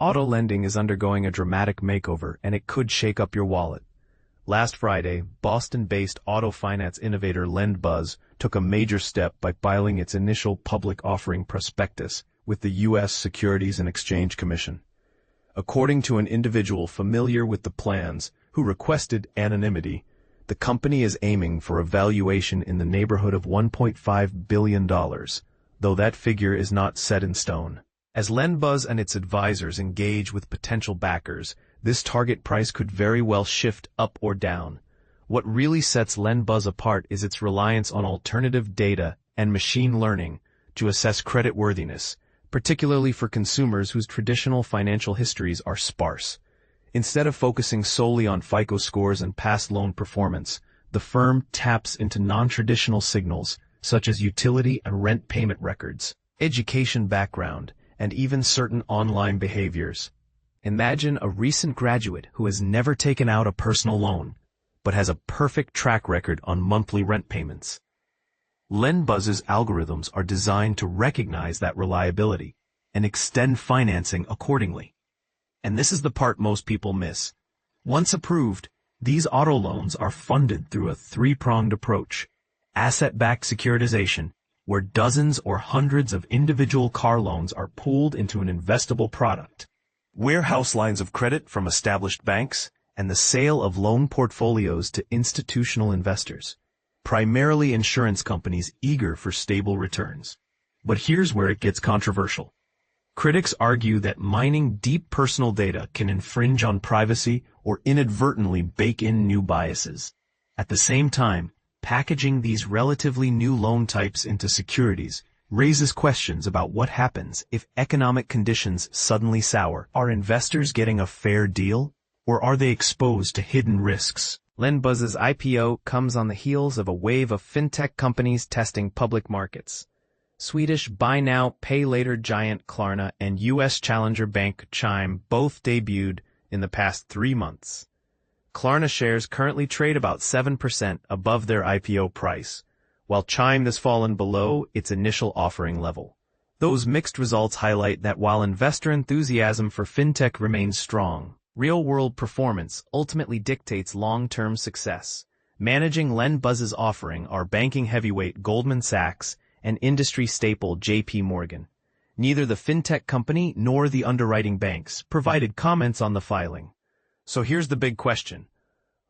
Auto lending is undergoing a dramatic makeover, and it could shake up your wallet. Last Friday, Boston-based auto finance innovator Lendbuzz took a major step by filing its initial public offering prospectus with the U.S. Securities and Exchange Commission. According to an individual familiar with the plans, who requested anonymity, the company is aiming for a valuation in the neighborhood of $1.5 billion, though that figure is not set in stone. As Lendbuzz and its advisors engage with potential backers, this target price could very well shift up or down. What really sets Lendbuzz apart is its reliance on alternative data and machine learning to assess creditworthiness, particularly for consumers whose traditional financial histories are sparse. Instead of focusing solely on FICO scores and past loan performance, the firm taps into non-traditional signals such as utility and rent payment records, education background, and even certain online behaviors. Imagine a recent graduate who has never taken out a personal loan, but has a perfect track record on monthly rent payments. Lendbuzz's algorithms are designed to recognize that reliability and extend financing accordingly. And this is the part most people miss. Once approved, these auto loans are funded through a three-pronged approach: asset-backed securitization, where dozens or hundreds of individual car loans are pooled into an investable product; warehouse lines of credit from established banks; and the sale of loan portfolios to institutional investors, primarily insurance companies eager for stable returns. But here's where it gets controversial. Critics argue that mining deep personal data can infringe on privacy or inadvertently bake in new biases. At the same time, packaging these relatively new loan types into securities raises questions about what happens if economic conditions suddenly sour. Are investors getting a fair deal, or are they exposed to hidden risks? Lendbuzz's IPO comes on the heels of a wave of fintech companies testing public markets. Swedish buy now, pay later giant Klarna and U.S. challenger bank Chime both debuted in the past 3 months. Klarna shares currently trade about 7% above their IPO price, while Chime has fallen below its initial offering level. Those mixed results highlight that while investor enthusiasm for fintech remains strong, real-world performance ultimately dictates long-term success. Managing Lendbuzz's offering are banking heavyweight Goldman Sachs and industry staple JPMorgan. Neither the fintech company nor the underwriting banks provided comments on the filing. So here's the big question.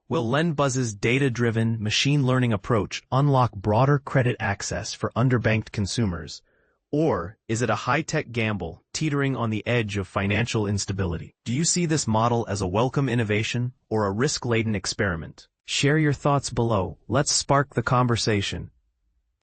Will Lendbuzz's data-driven, machine learning approach unlock broader credit access for underbanked consumers? Or is it a high-tech gamble teetering on the edge of financial instability? Do you see this model as a welcome innovation or a risk-laden experiment? Share your thoughts below. Let's spark the conversation.